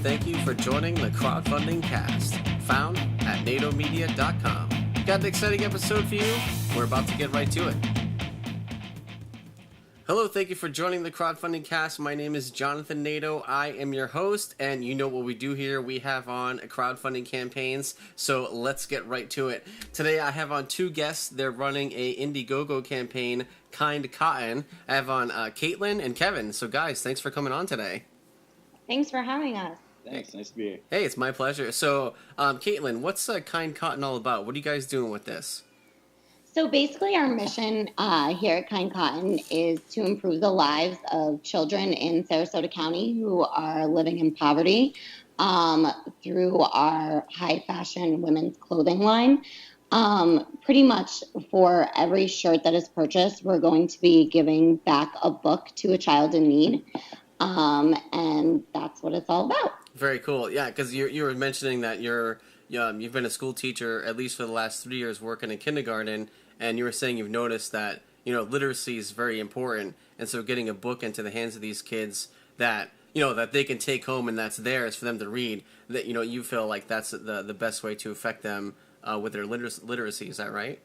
thank you for joining the Crowdfunding Cast, found at natomedia.com. Got an exciting episode for you? We're about to get right to it. Hello, thank you for joining the Crowdfunding Cast. My name is Jonathan Nato. I am your host, and you know what we do here. We have on crowdfunding campaigns, so let's get right to it. Today I have on two guests. They're running a Indiegogo campaign, Kind Cotton. I have on Caitlin and Kevin. So guys, thanks for coming on today. Thanks for having us. Thanks, nice to be here. Hey, it's my pleasure. So, Caitlin, what's Kind Cotton all about? What are you guys doing with this? So basically our mission here at Kind Cotton is to improve the lives of children in Sarasota County who are living in poverty through our high fashion women's clothing line. Pretty much for every shirt that is purchased, we're going to be giving back a book to a child in need. And that's what it's all about. Very cool. Yeah, because you were mentioning that you've been a school teacher at least for the last 3 years working in kindergarten, and you were saying you've noticed that, literacy is very important, and so getting a book into the hands of these kids that, that they can take home and that's theirs for them to read, that, you feel like that's the best way to affect them with their literacy. Is that right?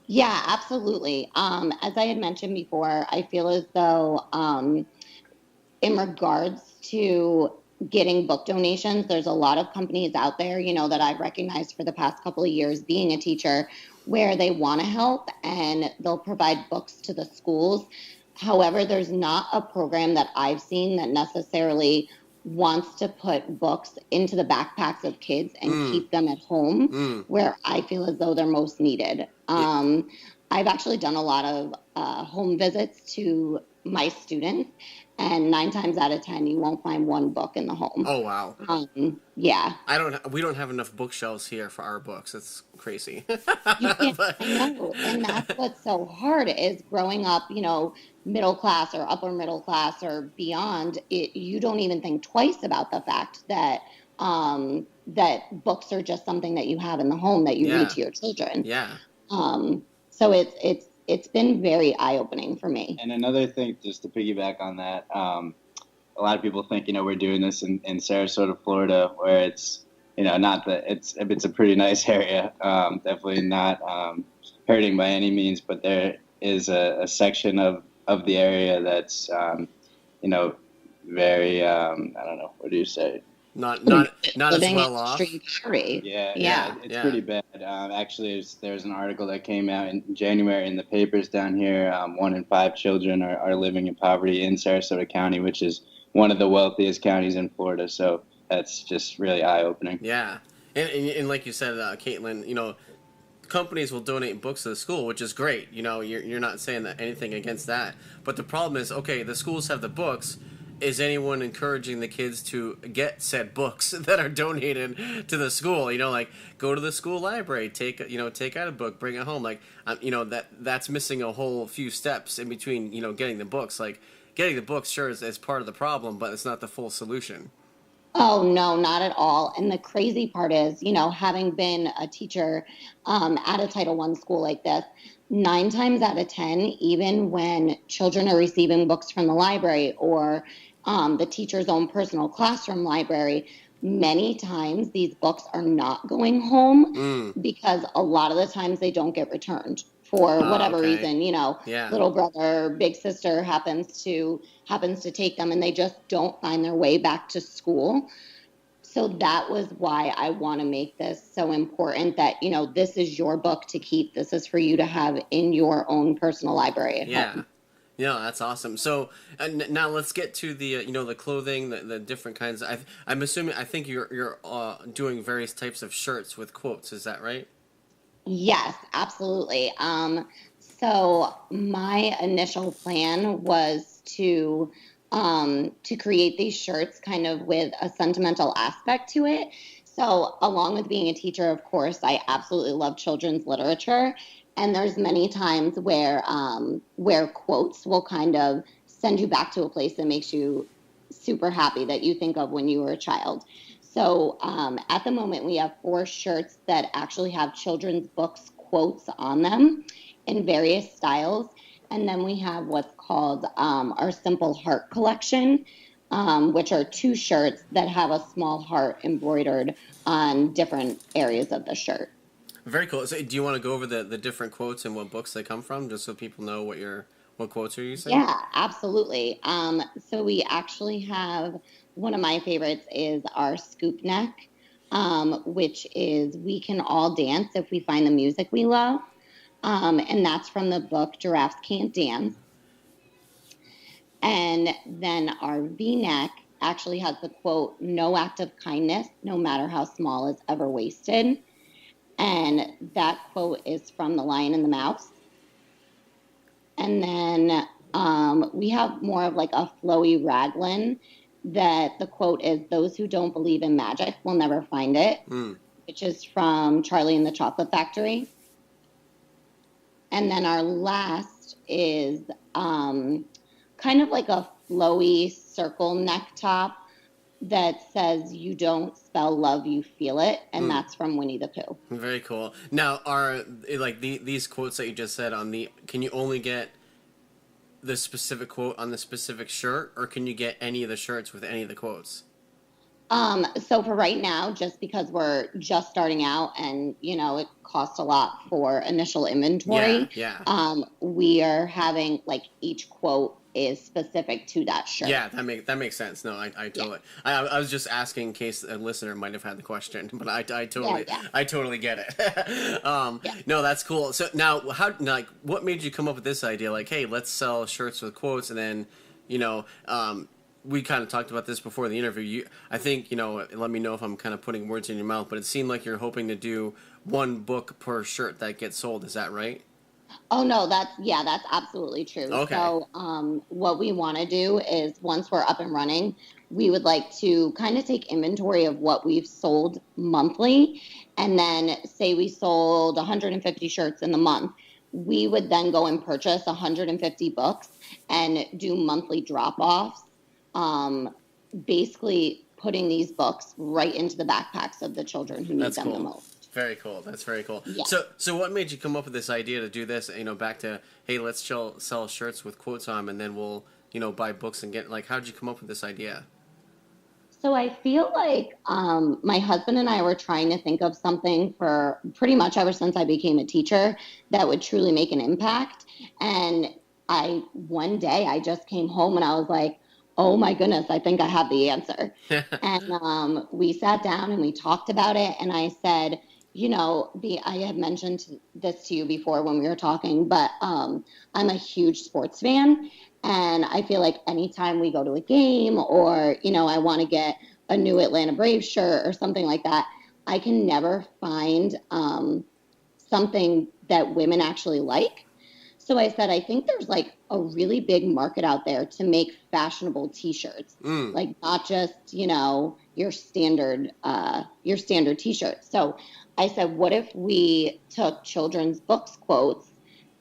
Yeah, absolutely. As I had mentioned before, I feel as though in regards to getting book donations, there's a lot of companies out there, that I've recognized for the past couple of years being a teacher where they want to help and they'll provide books to the schools. However, there's not a program that I've seen that necessarily wants to put books into the backpacks of kids and keep them at home where I feel as though they're most needed. I've actually done a lot of home visits to my students, and 9 times out of 10, you won't find one book in the home. Oh, wow. Yeah. We don't have enough bookshelves here for our books. It's crazy. You can't, I know, and that's what's so hard is growing up, middle class or upper middle class or beyond. You don't even think twice about the fact that that books are just something that you have in the home that you read to your children. Yeah. So it's been very eye-opening for me. And another thing, just to piggyback on that, a lot of people think, we're doing this in Sarasota, Florida, where it's, not that it's a pretty nice area, definitely not hurting by any means, but there is a section of the area that's, very, I don't know, what do you say? Not as well off. Yeah, it's pretty bad. Actually, there's an article that came out in January in the papers down here. 1 in 5 children are living in poverty in Sarasota County, which is one of the wealthiest counties in Florida. So that's just really eye-opening. Yeah, and like you said, Caitlin, companies will donate books to the school, which is great. You're not saying that anything against that. But the problem is, okay, the schools have the books. Is anyone encouraging the kids to get said books that are donated to the school? Go to the school library, take out a book, bring it home. That's missing a whole few steps in between, getting the books. Getting the books, sure, is part of the problem, but it's not the full solution. Oh, no, not at all. And the crazy part is, having been a teacher at a Title I school like this, 9 times out of 10, even when children are receiving books from the library or the teacher's own personal classroom library, many times these books are not going home because a lot of the times they don't get returned for whatever reason. Little brother, big sister happens to take them and they just don't find their way back to school. So that was why I want to make this so important that, this is your book to keep. This is for you to have in your own personal library at home. Yeah, that's awesome. So now let's get to the the clothing, the different kinds. I'm assuming I think you're doing various types of shirts with quotes. Is that right? Yes, absolutely. So my initial plan was to create these shirts kind of with a sentimental aspect to it. So along with being a teacher, of course, I absolutely love children's literature. And there's many times where quotes will kind of send you back to a place that makes you super happy that you think of when you were a child. So at the moment, we have 4 shirts that actually have children's books quotes on them in various styles. And then we have what's called our Simple Heart collection, which are 2 shirts that have a small heart embroidered on different areas of the shirt. Very cool. So, do you want to go over the different quotes and what books they come from, just so people know what quotes you're using? Yeah, absolutely. So we actually have, one of my favorites is our scoop neck, which is "We can all dance if we find the music we love," and that's from the book Giraffes Can't Dance. And then our V-neck actually has the quote, "No act of kindness, no matter how small, is ever wasted." And that quote is from The Lion and the Mouse. And then we have more of like a flowy raglan that the quote is, "Those who don't believe in magic will never find it," which is from Charlie and the Chocolate Factory. And then our last is kind of like a flowy circle neck top that says, "You don't spell love, you feel it," and that's from Winnie the Pooh. Very cool. Now, are like these quotes that you just said on can you only get the specific quote on the specific shirt, or can you get any of the shirts with any of the quotes? So for right now, just because we're just starting out and, it costs a lot for initial inventory, we are having like each quote is specific to that shirt. Yeah, that makes sense. No, I totally. Yeah. I was just asking in case a listener might have had the question, but I totally get it. No, that's cool. So now, what made you come up with this idea? Like, hey, let's sell shirts with quotes, and then, we kind of talked about this before the interview. I think, let me know if I'm kind of putting words in your mouth, but it seemed like you're hoping to do one book per shirt that gets sold. Is that right? Oh, no, that's absolutely true. Okay. So what we want to do is, once we're up and running, we would like to kind of take inventory of what we've sold monthly. And then say we sold 150 shirts in the month. We would then go and purchase 150 books and do monthly drop-offs. Basically putting these books right into the backpacks of the children who need them the most. Very cool. That's very cool. Yeah. So what made you come up with this idea to do this? Back to, hey, let's sell shirts with quotes on them, and then we'll, buy books and get, like, how did you come up with this idea? So I feel like my husband and I were trying to think of something for pretty much ever since I became a teacher that would truly make an impact. And one day I just came home and I was like, oh my goodness, I think I have the answer. And we sat down and we talked about it. And I said, I had mentioned this to you before when we were talking, but I'm a huge sports fan. And I feel like anytime we go to a game or, I want to get a new Atlanta Braves shirt or something like that, I can never find something that women actually like. So I said, I think there's like a really big market out there to make fashionable T-shirts, like not just, your standard T-shirt. So I said, what if we took children's books quotes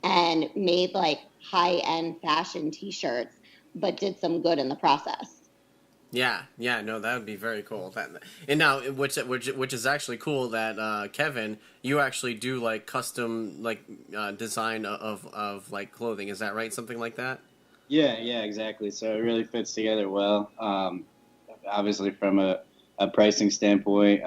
and made like high-end fashion T-shirts, but did some good in the process? Yeah, no, that would be very cool. And now, which is actually cool that Kevin, you actually do like custom like design of like clothing. Is that right? Something like that? Yeah, exactly. So it really fits together well. Obviously, from a pricing standpoint,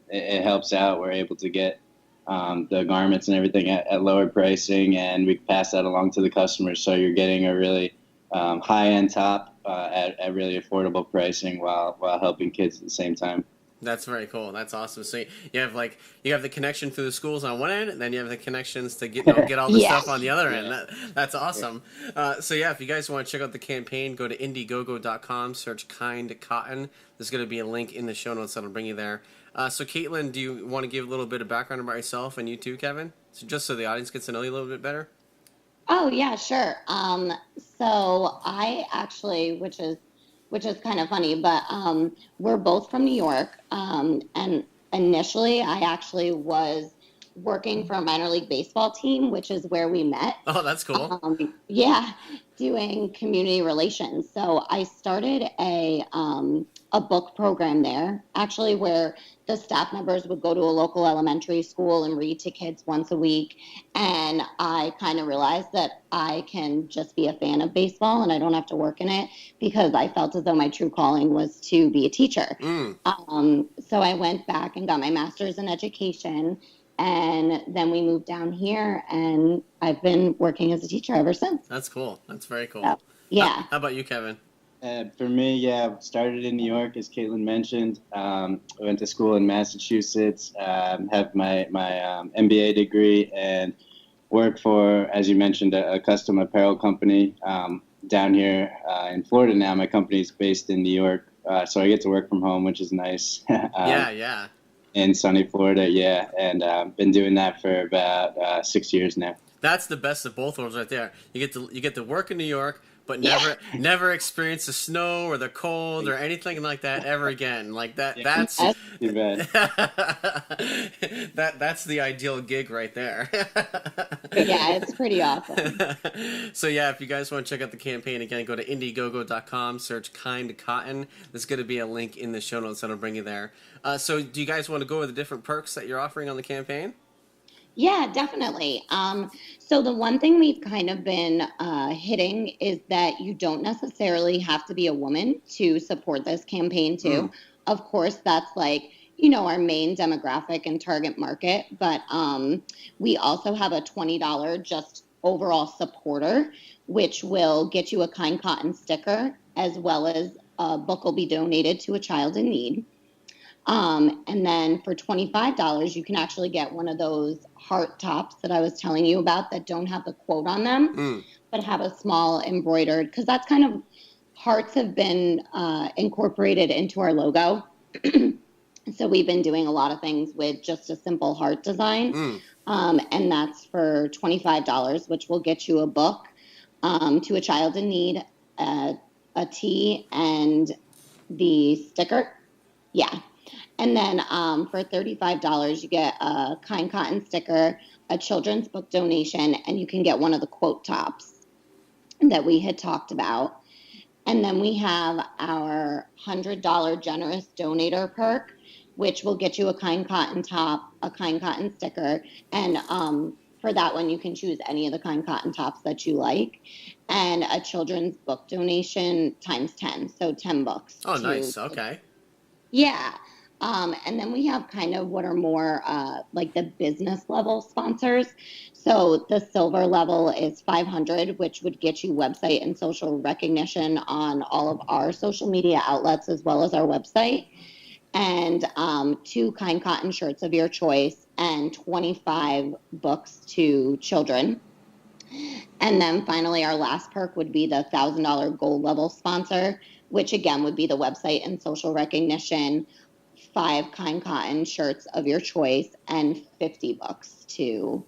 it helps out. We're able to get the garments and everything at lower pricing, and we pass that along to the customers. So you're getting a really high-end top at really affordable pricing while helping kids at the same time. That's very cool. That's awesome. So you have the connection through the schools on one end, and then you have the connections to get all the stuff on the other end. That's awesome. So if you guys want to check out the campaign, go to Indiegogo.com, search Kind Cotton. There's going to be a link in the show notes that'll bring you there. So Caitlin, do you want to give a little bit of background about yourself and you too, Kevin? So just so the audience gets to know you a little bit better. Oh yeah, sure. So I actually, which is kind of funny, but we're both from New York. And initially, I actually was working for a minor league baseball team, which is where we met. Oh, that's cool. Yeah, doing community relations. So I started a book program there, actually, where the staff members would go to a local elementary school and read to kids once a week. And I kind of realized that I can just be a fan of baseball and I don't have to work in it, because I felt as though my true calling was to be a teacher. So I went back and got my master's in education. And then we moved down here, and I've been working as a teacher ever since. That's cool. That's very cool. So, yeah. How about you, Kevin? For me, yeah, started in New York, as Caitlin mentioned. I went to school in Massachusetts, have my MBA degree, and work for, as you mentioned, a custom apparel company down here in Florida now. My company's based in New York, so I get to work from home, which is nice. Yeah. In sunny Florida, yeah, and been doing that for about 6 years now. That's the best of both worlds right there. You get to work in New York, but never experience the snow or the cold or anything like that ever again. Like that. Yeah, that's too bad. that's the ideal gig right there. Yeah, it's pretty awesome. So yeah, if you guys want to check out the campaign, again, go to Indiegogo.com, search Kind Cotton. There's going to be a link in the show notes that'll bring you there. So do you guys want to go over the different perks that you're offering on the campaign? Yeah, definitely. So the one thing we've kind of been hitting is that you don't necessarily have to be a woman to support this campaign too. Of course, that's like, our main demographic and target market, but we also have a $20 just overall supporter, which will get you a Kind Cotton sticker, as well as a book will be donated to a child in need. And then for $25, you can actually get one of those heart tops that I was telling you about that don't have the quote on them, but have a small embroidered, because that's kind of, hearts have been incorporated into our logo. So we've been doing a lot of things with just a simple heart design. And that's for $25, which will get you a book to a child in need, a tee, and the sticker. Yeah. And then for $35, you get a Kind Cotton sticker, a children's book donation, and you can get one of the quote tops that we had talked about. And then we have our $100 generous donator perk, which will get you a Kind Cotton top, a Kind Cotton sticker, and for that one, you can choose any of the Kind Cotton tops that you like, and a children's book donation times 10, so 10 books. Oh, nice. Okay. Yeah. And then we have kind of what are more like the business level sponsors. So the silver level is $500, which would get you website and social recognition on all of our social media outlets, as well as our website. And 2 Kind Cotton shirts of your choice, and 25 books to children. And then finally, our last perk would be the $1,000 gold level sponsor, which again would be the website and social recognition, 5 Kind Cotton shirts of your choice, and 50 books to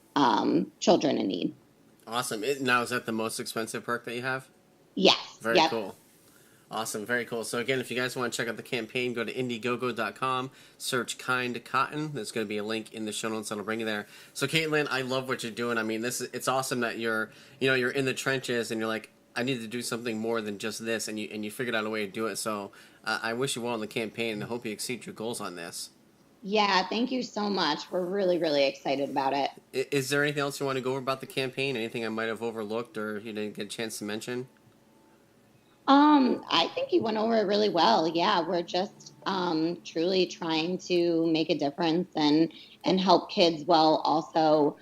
children in need. Awesome. Now, is that the most expensive perk that you have? Yes. Very cool. Awesome. Very cool. So again, if you guys want to check out the campaign, go to Indiegogo.com, search Kind Cotton. There's going to be a link in the show notes that'll bring you there. So Caitlin, I love what you're doing. I mean, it's awesome that you're in the trenches and you're like, I need to do something more than just this, and you figured out a way to do it. So I wish you well in the campaign, and I hope you exceed your goals on this. Yeah, thank you so much. We're really, really excited about it. Is there anything else you want to go over about the campaign? Anything I might have overlooked or you didn't get a chance to mention? I think you went over it really well. Yeah, we're just truly trying to make a difference and help kids, while also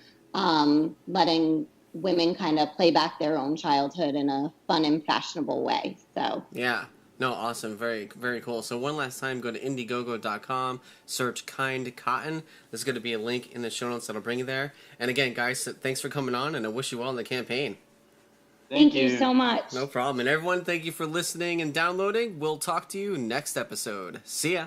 letting women kind of play back their own childhood in a fun and fashionable way. So yeah. No, awesome. Very, very cool. So one last time, go to Indiegogo.com, search Kind Cotton. There's going to be a link in the show notes that'll bring you there. And again, guys, thanks for coming on, and I wish you well in the campaign. Thank you so much. No problem. And everyone, thank you for listening and downloading. We'll talk to you next episode. See ya.